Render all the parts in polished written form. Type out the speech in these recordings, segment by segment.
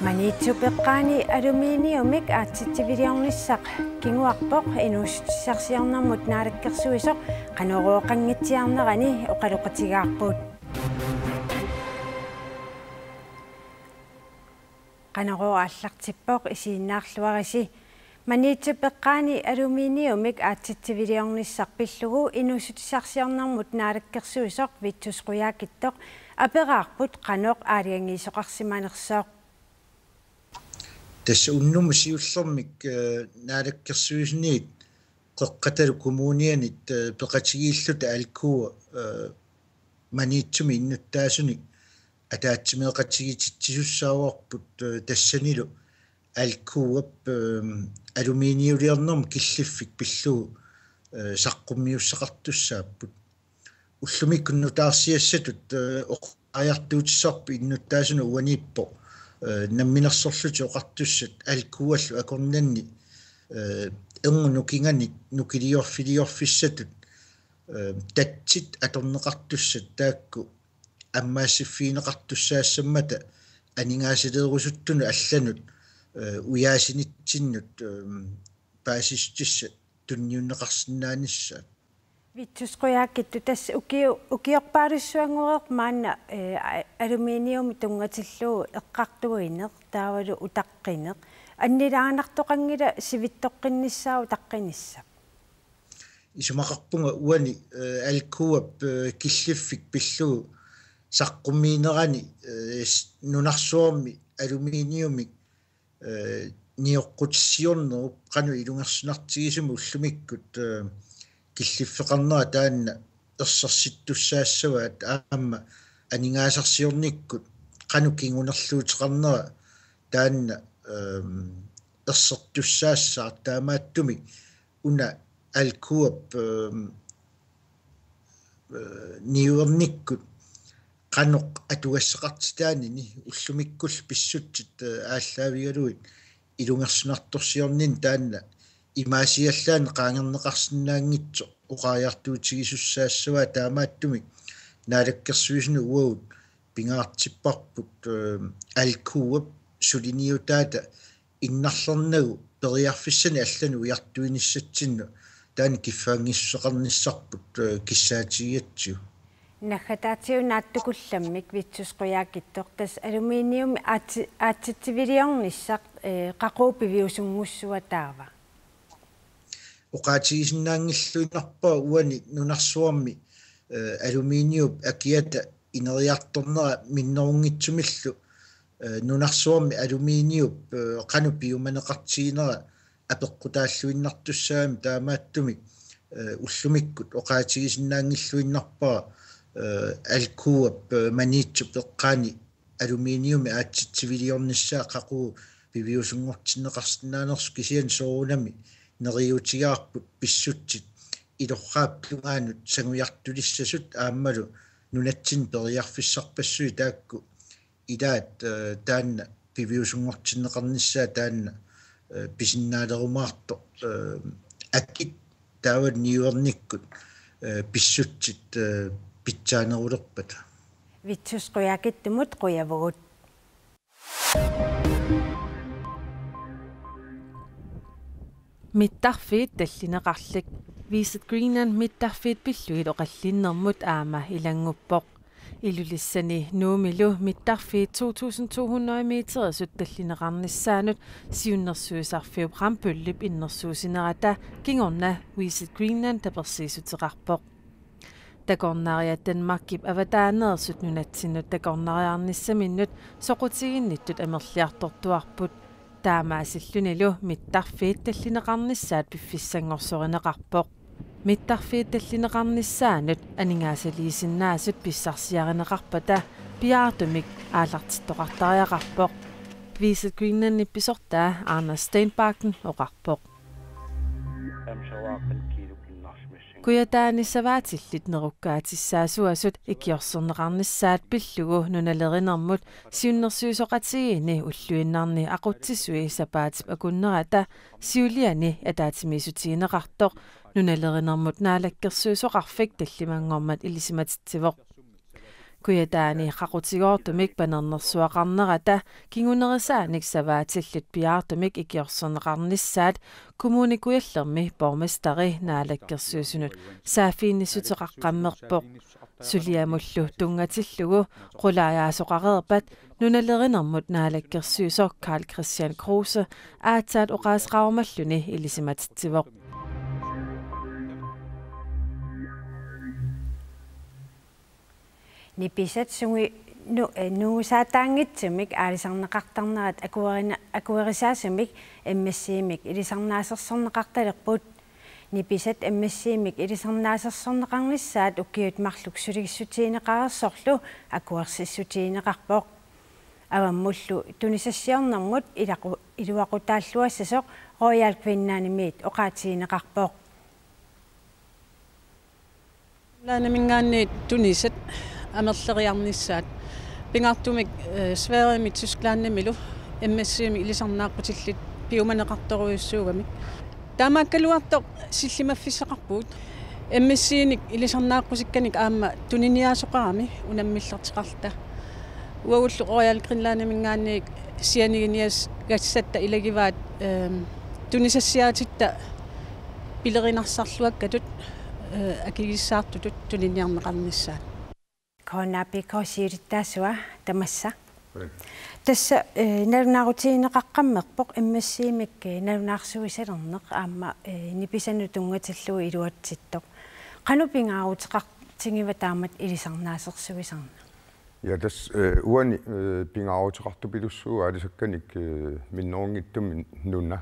Manitsupeqqaani aluminiumik aatsitsiviliornissaq kinguarpoq inuussarsiarnermut naalakkersuisoq qanuruoqangitsiarnerani oqaluqatigaarpuut qanuruaallartippoq isiinnaarluarisi manitsupeqqaani aluminiumik aatsitsiviliornissaq pillugu inuussarsiarnermut naalakkersuisoq vitsusquyaakittoq apeqaarput qanoq aaliangiisoqarsimanersoq tässä unnum siullermik naalakkersuisniit qeqqatalu kommunianit peqatigiilluta alkuu maniitsumi innuttaasuni ataatsimeeqatigititsisussaavorput tassanilu alkuuap aluminiuliarnerm killiffik pillugu saqqummiussaqartussaapput ullumik unnutaarsiassatut oqajartuutissarpu innuttaasunu uaniippo намминерсорлути оқартуссат алкуаллу акорнанни эрну нукинганик нукилиорфилиорфиссатут татсит аторнеқартуссат таакку аммаассиффиинеқартуссаассаммата анингаасилеерусуттуну алланут уяасинитсиннут паасистисса тунниуннеқарсиннаанissaat vitsusquyaakittu tass ukiorpaalussuangureq maanna aluminium tungatillugu eqqartuineq taavalu utaqqineq annilaanartoqangila sivittoqqinnissaau taqqinissaq isumaqarpunga uani alkuuap killiffik pillugu saqqummiinerani nunarsuormi aluminiumik nioqqutissiornerup qanu ilungersunartigisuma ullumikkut killifeqarnera taanna ersarsittussaassavaat aamma aningaasarsiornikkut qanu kingunerluuteqarnera taanna ersertussaassaart taamaattumi una alkuuap niuernikkut qanoq atugassaqartitaanini ullumikkull pissutsit ааllaavigaluit ilungersunartorsiornin taanna имаасиаллаан qaangerneqarsinnaangitso uqaajartuutigissussaassavaa taamaattumi naalakkersuisnu uagut pingaartipparput alkuuap suliniutaata innarlernagu periarfissani allanu ujartuinissatsinnu taani kiffaangisseqarnissarput kissaatigiyatsiu нахатаатиу нааттукулламмик витсусқуяакиттор тас алуминиум аатситсивилиорниссақ қақуупивиусунгуссуа таава uqaatigisinnaangilluinarpaa uani nunarsuarmi aluminium akiata ineriartornera minnerungitsumillu nunarsuarmi aluminium qanu piumaneqartiginera apeqqutaalluinnartussaami taamaattumi ullumikkut uqaatigisinnaangilluinnarpaa alkuuap maniitsu peqqaani aluminiumi aatsitsiviliornissaa qaquu piviusungortinneqarsinnaanersu kisian soorunami neriutigaarput pissutsit ilorraappungaanut sangujartulissasut aammalu nunatsin periarfissarpassui taakku ilaat taanna piviusungortinneqarnissaa taanna pisinnaalerumaarto akit taavat niuernikkut pissutsit pitsaanерулерпат vitsusquyaakittumut quyavugut mittarfiit tallineqarlik Visit Greenland mittarfiit pilluit oqallinnermut aama ilanguppoq ilulissani nuumilu mittarfiit 2200 meter suttallineqarnissaanut siunnersuisarfiu qampullup innersuusinerata kingorna Visit Greenland tapersiisuteqarpoq takornaria Danmarkip avataanerirsut nunatsinut takornariarnissaminnut soqutiginnittut amerliartortuarput taamaasillunilu mittarfiit tallineqarnissaat piffissangorsoриneqarpoq mittarfiit tallineqarnissaanut aningaasaliisinnaasut pissarsiarineqarpata piaartumik aallartittoqartariaqarpoq Visit Greenland ippisortaa Arna Steinbacken oqarpoq Kuyataanissavaatillit nerukkaatissaaasuasut ikiorserneqarnissaat pillugu nunalerinermut siunnersuusoqatigiini ulluinnarni aqutsissui sapaatip akunnerata siuliani ataatimiisutiineqartoq nunalerinermut naalakkersuusoqarfik tallimangormat ilisimatittivoq Kuyataani qaqutigoortumik panernersuaqarnerata kingunerisaanik savaatillut piaartumik ikiorserneqarnissaat kommunikuyallermi bormestari naalakkersuusunut saafiinnisuteqaqqammerpoq suliamullu tungatillugu qulaajaasuqareerpat nunalerinermut naalakkersuusoq Karl Christian Kruse aataat oqaasqaarmalluni ilisimatittivoq Nipisat sungi nuusaataangitsimik aalisarneqartarnerat akuerisaasumik MSC-mik ilisarnaasersorneqartalerput nipisat MSC-mik ilisarnaasersorneqarnissaat ukkiut marluk suligissutiineqarersorlu akuersissutiineqarpoq avammullu tunisassiornermut iluaqutaalluassasoq Royal Kvinnaanimiit oqaatiineqarpoq Laanamingaanniit tunisat amerleriarnissaat pingaartumik Sverige Tysklandnamilu MSC-mi ilisarnaaqqutillit piumaneqartoruissuugamik taamaakkaluartoq sillimaffisseqarpuut MSC-nik ilisarnaaqqusikkanik aamma tuniniaasoqarami unammillertiqarta uagullu Royal Kvinnaaniminngaanniik sianiginias gatsatta ilagivaat tunisassiaatitta pilerinarsaarluakkatut akigissaartutut tuniniarneqarnissaat Koonaapiikoosiirittaasua tamassa tassa nalunaaruutiineqaqqammerpoq MSC-mik nalunаарsuisalerneq aamma nipisanu tungatillu iluatsittoq qanupingaaruteqartingiva taamat ilisarnaasersuisarna Ja das uani pingaaruteqartupilussuu aalisakkanik minnerungittum nunna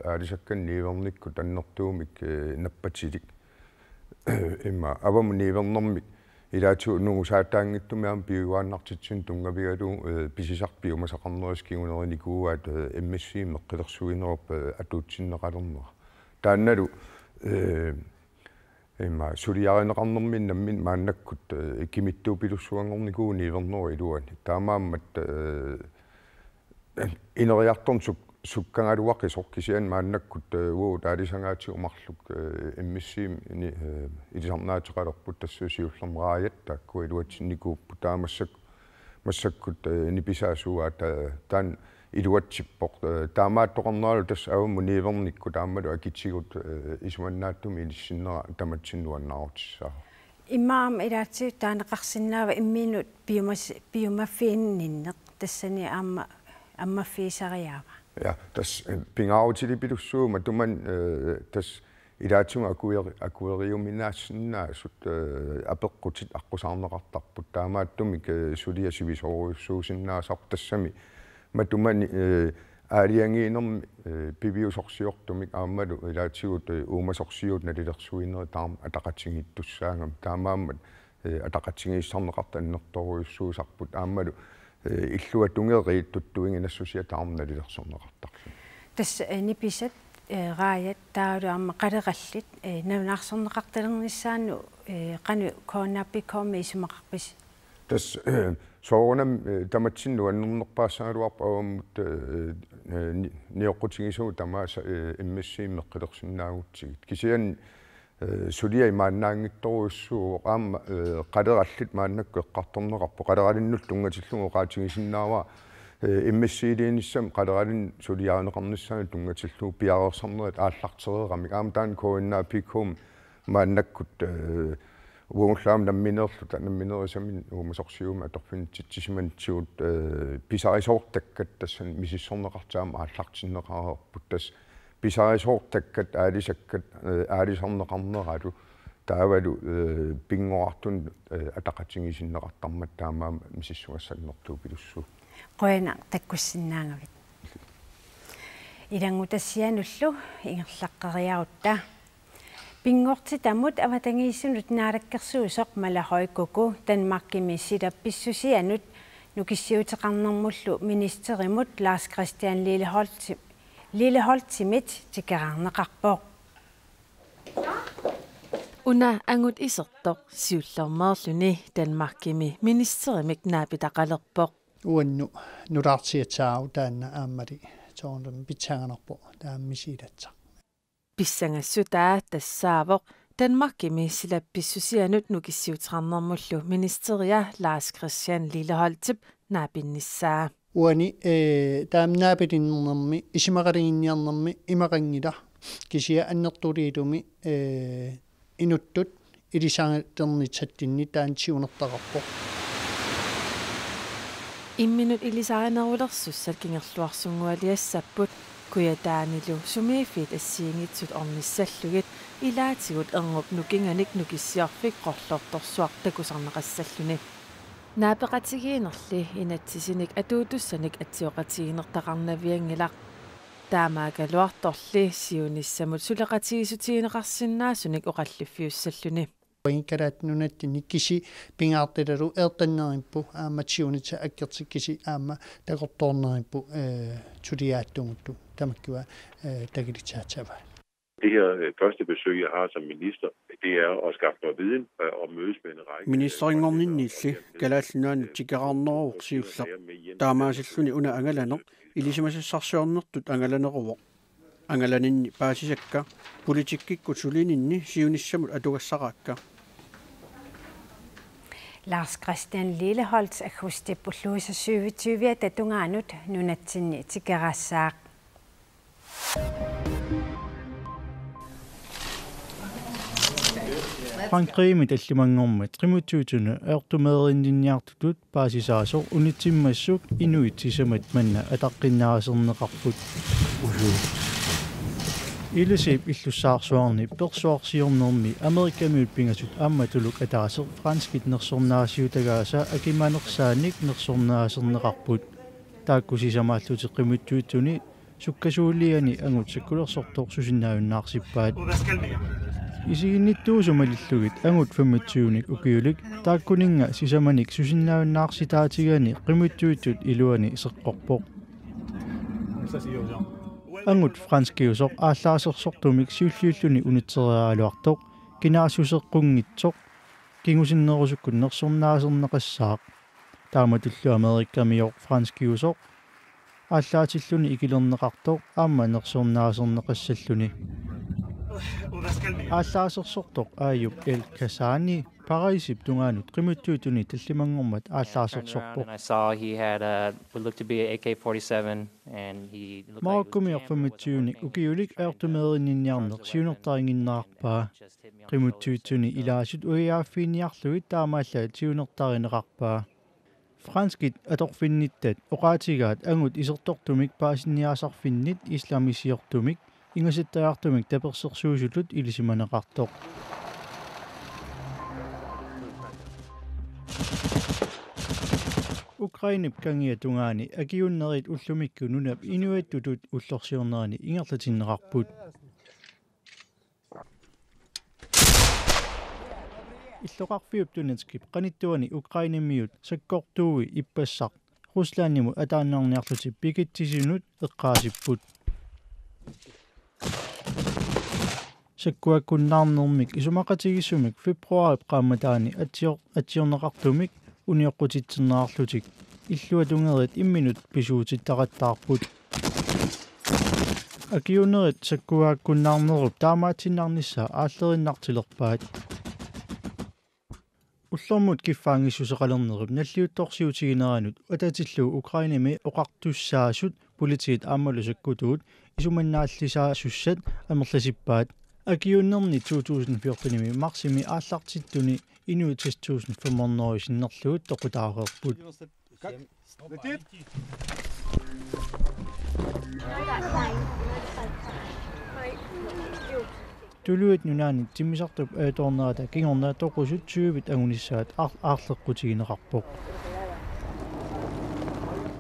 aalisakkan niivernikku tannertuumik nappatilik imma avamuniivernermik ilaatu nuusaataangittumiam piuaannartitsun tungavigalu pisisarpiumasaqarneriskigunerinikuuaat MSC meqqilersuinerup atuutsinneqalernera taannalu imma suliarineqarnermin nammin maannakkut ikkimittuupilussuangornikuu niiverneri iluani taamaammat ineriartorn sukkangaluaqqisorkisian maannakkut uut aalisangaatiumarluk MSC ilisarnaateqalerput tassuusiullermeraajat taakku iluatsinnikuppu massakut nipisaasuuat taan iluatsippoq taamaattoqarneralu tassa avammu niivernikku taammalu akitigut isuannaattumi ilissinera tamatsinnuannaarutissaa immaam ilaatsiu taaneqarsinnaava immiinut piumaffiinninneq tassani ammafiisariaava Ja, das pingaarutilipilussuuma tuman tas ilaatsunga akueriuminaassinnaasut apeqqutit aqqusarneqartarput taamaattumik suliasivisoruussuusinnaasar tassami matuman aaliangiinermi piviusorsiortumik aammalu ilaatigut uumasorsiut nalilersuineri taam ataqatingittussaangam taamaammat ataqatingiissarneqarta annertoruissuusarput aammalu illua tungeeriittuttuinginassуsia taarnalilersorneqartarlu tas nipisat raajat taaluarma qaleqallit naunarsorneqartalernissaanu qanu koonnaappikormi isumaqarpis tas soorunam tamatsinnu annernerpaassaaluarpa avammut nioqqutigisuu tamaasa MSC meqqilersinnaagutigit kisian sulia imaannaangittoruissuu aamma qalerallit maannakku eqqartorneqarpu qaleralinnut tungatillugu qaatigisinnaava MSC-liinissam qaleralin suliaaneqarnissaani tungatilluu piarersarnerat aallartereeramik aam taan koinnaapikkum maannakkut uungullaam nammineerisamin uumasorsiuma atorfinitsisimantigut pisarisoortakkat tassan misissorneqartaam aallartinneqarerput tas pisarisoortakkat aalisakkat aalisarneqarneralu taavalu pingoartun ataqatigisinneqartarmat taamaam misissuassannertuupilussu qoina takkussinnaangavit ilangutassianullu ingerlaqqeriarutta pingorti tamut avatangiissunut naalakkersuusoq malahoikuku Danmarkimi silappissusianut nukissiuteqarnermullu ministerimut Lars Christian Lilleholtsimit tikerarneqarpoq Una angut isertoq siullermerluni Danmarkimi ministerimik naapitaqalerpoq. Uannu nulaartiatsaau taanna aammali toornum pitsanganarpo taammisiilatsaq. Pissangassutaa tassaavoq Danmarkimi silappissusianut nukissiutrarnermullu ministeria Lars Christian Lilleholtip naapinnissaa. Uani taamnaapitinnernami isimaqaliginniarnermi imaqangila kisia annertuliilumi inuttut ilisangatternitsattinni taansiunertaqarpoq. Imminut ilisaanerullersussat kingerluarsungualiassapput kuyataanilu sumiifit assiingitsut ornissallugit ilaatigut erngub nukinganik nukissiarfik qorlortorsuaq takusarneqassalluni. Naapeqatigiinerli inatsisinik atuutussanik atsioqatigiinertaqarnaviangilaq taamaagaluartorli siunissamut suleqatigisutigineqarsinnaasunik oqalluffiussalluni. Kalaat nunattinni kisi pingaartilalu eertannerimpu aamatsiunita akkertikkisi aama taqortoornerimpu tuliaattunguttu tamakkua tagilitsaatava. Det her første besøg, jeg har som minister, det er at skaffe mig viden og mødes med en række... Ministeringorninniilli kalaallunaanu tikaqarneruuqsiullaq taamaasilluni una angalaneq ilisimasassarsuarnertut angalaneruvoq angalaninni paasisakka politikkikku sulininni siunissamut atugassaqaakka. Lars Christian Lilleholtz akustipulluisa 27 tatungaanut nunatsinni tikerassaaq. Frankrig tallimangormat qimutsuutunu eertumeerinniartutut paasisaasoq unitsimmassuk inuitsisamat manna ataqqinnaaraserneqarput Ilesip illussaarsuarni persuarsiornermi Amerikamiut pingasut ammatuluk ataaser franskit nersornaasiutagaasa akimanersaanik nersornaaserneqarput taakkusisamaallute qimutsuutuni sukkasuuliani angut sakkulersortor susinnaajunnaarsipaat isiginnittuusumalillugit angut 25 ukiulik taakkuninga sisamanik susinnaajunnaarsitātigani qimutsuutut iluani seqqorpoq angut franskiusoq aalлаасерсортумик сиуллиуллуни унитсериааluartoq кинаасусеққунгитсоқ кингусиннерусуккун нерсорнаасернеқассаақ тааматуллу америккамиоқ франскиусоқ ааллаатиллуни икилернеқартоқ аама нерсорнаасернеқассаллуни ааллаасерсортоқ ааюп эл касани параисип тунгаанут qimuttuutuni таллимангормат ааллаасерсорпоқ мааккумиорфаматсиуник укиулик аертумееринниарнеқ сиунертарингиннеқарпаа qimuttuutuni илаасут уиааффиниарлугит таамааллаат сиунертаринеқарпаа франскит аторфинниттат оqaatigaat ангут исертортумик паасинниаасарфиннит исламисиортумик ингаситтаартумик таперсерсуусулут илисиманеқартоқ Ukrainip kangia tungaani akiunnerit ullumikku nunap inuattutut ullorsiornerani ingerlatinneqarput иллоqarfiup tunatskip qanittuani Ukrainamiut sakkortuui ippassaq Ruslannimu ataannerniarluti pikittisinut eqqaasipput sakkuakkunnaarnermik isumaqatigissumik februarip qaamataani atsiorneqartumik unioqqutitsernaarlutik illuatungerit imminut pisuutittaqattaarput akiunerit sakkuaakkunnaarnerup taamaatinnaarnissa ааллериннартилерпаат уллормут киффаангиссусеқалернеруп наллиутторсиутигинеранут ататиллу Украинами оқартуссаасут политиит аамалу саккутуут исуманнааллисаасуссат амерласиппаат акиуннерни 2014-ними марсими ааллартиттуни inuit 6500 sinnerlugut toqutaareerput tuluit nunaani timmisartup aatornerata kingornaa toqusut 20 angunissaat aarleqqutigineqarpoq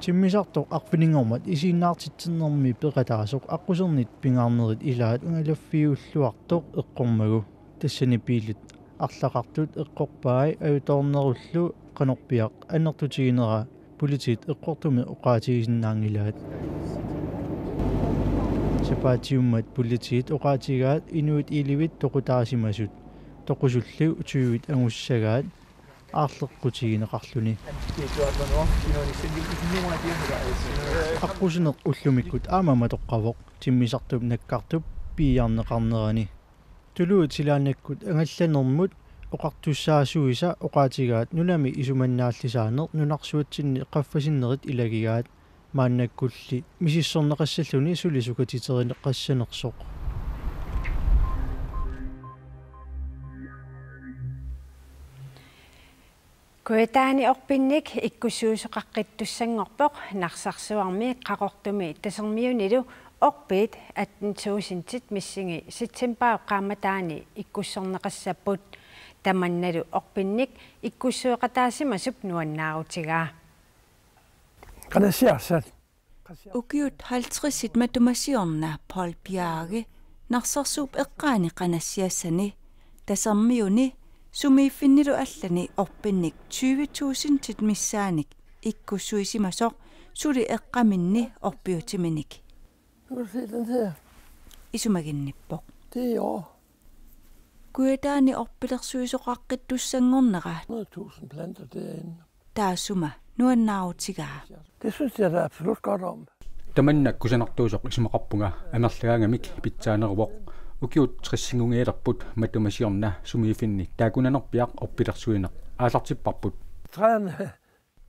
timmisartoq arfiningormat isiinnaartitsernermi peqataasoq aqqusernit pingaarnerit ilaat ungalaffiulluartoq eqqormagu tassani piilut арлақартут эққорпаи аюторнеруллу қанорпиақ аннертутигинера политит эққортуми оqaатигисиннаангилаат сепаатиуммат политит оqaатигаат инуит иливит тоқутаасимасут toqusulliu utuivit angussagaat aarleqqutigineqarluni aqusineq ullumikut aamama toqqavoq timmisartup nakkartup piiarneqarnerani tuluut silaannakkut angallanermut oqartussaasuisa oqaatigaat nunami isumannaallisaaner nunarsuatsinni qaffasinneret ilagigaat maannakkulli misissorneqassalluni sulisukatiterneqqassanersoq Kuetaani orpinnik ikkussuusoqaqqittussangorpoq narsarsuarmi qaqortumi tasermiunilu orpiit attuusintit missingi sitsenpaa qaamataani ikkussorneqassapput tamannalu orpinnik ikkussuoqataasimassup nuannaarutigaa qanassiarsat ukiut 50 matumasiorna Paul Bjarke narsarsuup eqqaani qanassiassani tasermiuni sumiiffinnilu allani orpinnik 20,000 missaanik ikkussuisimasoq suli eqqaminni orpiutiminik isumaginnippoq kuetaani orpilersuisoqaqqittussangornera 100,000 planter derinde taasuma nuannaarutigaa det synes jeg da absolut godt om tamannak kusanartuusoq isumaqarpunga amerlagaangamik pitsaaneruvoq ukiut 30-ngungeelerput matumasiorna sumiifinnik taakunanerpiaq orpilersuineq aalartipparput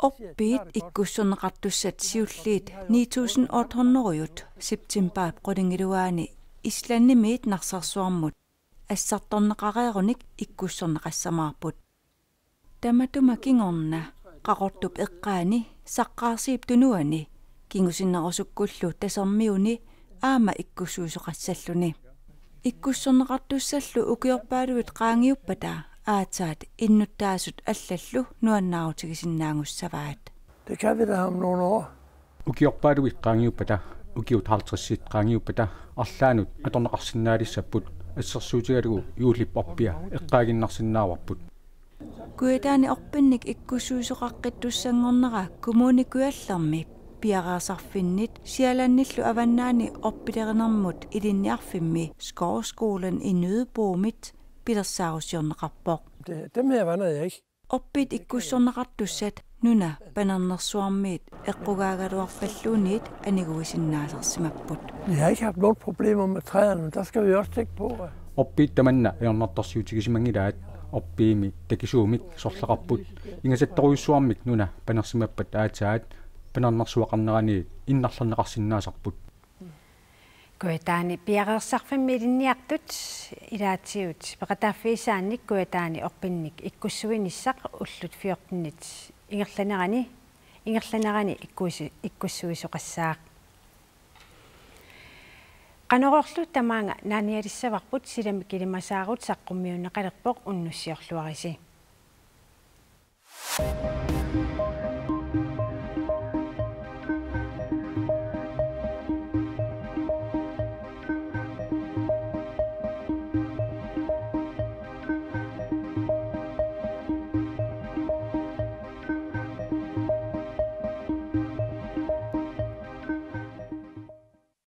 oppiit ikkussorneqartussat siulliit 9,800 september qolingiluaani islannimiit narsarsuarmut assartorneqareerunik ikkussorneqassamaarput tamatuma kingorna qaqortup eqqaani saqqaarsiip tunuani kingusinnerusukkullu tasermiuni aama ikkussuusoqassalluni ikkussorneqartussallu ukiorpaaluit qaangiuppata aataat innuttaasut allallu nuannaarutigisinnaangussavaat det kan vi da om nogle år ukiorpaaluit qaangiuppata ukiut 50 qaangiuppata arlaanut atorneqarsinnaalissapput ассерсуутигалугу юуллиппарпиа эққаагиннарсиннааварпут куэтаани орпинник иккусsuusoqaqqittussangornera kommunikuallermi piaraasarfinnit sialannillu avannaani orpilernermut ilinniarfimmi skovskolen i Nødeboomit pilersaarusiorneqarpoq dem her vandrede jeg ikke oppit ikkussorneqartussat nuna panannersuarmiit eqqugaaгаluarfalluuniit aniguisinnaalersimapput vi har ikke haft nogen problemer med træerne men der skal vi også tænke på oppit tamanna eornartarsiutigisimangilаат orpiimi takisuumik sorleqarput ingasattoruissuarmik nuna panersimappat aataat panarnersuaqarnerani innarlerneqarsinnaasarput kuetaani piareersarfimmi ilinniartut ilaatiut peqataaffiisaannik kuetaani orpinnik ikkussuinissaq ullut 14 ingerlanerani ikkussuisoqassaaq qanororlu tamaanga naanialissavarput silami kilimasaarut saqqummiunneqalerpoq unnussiorluarisi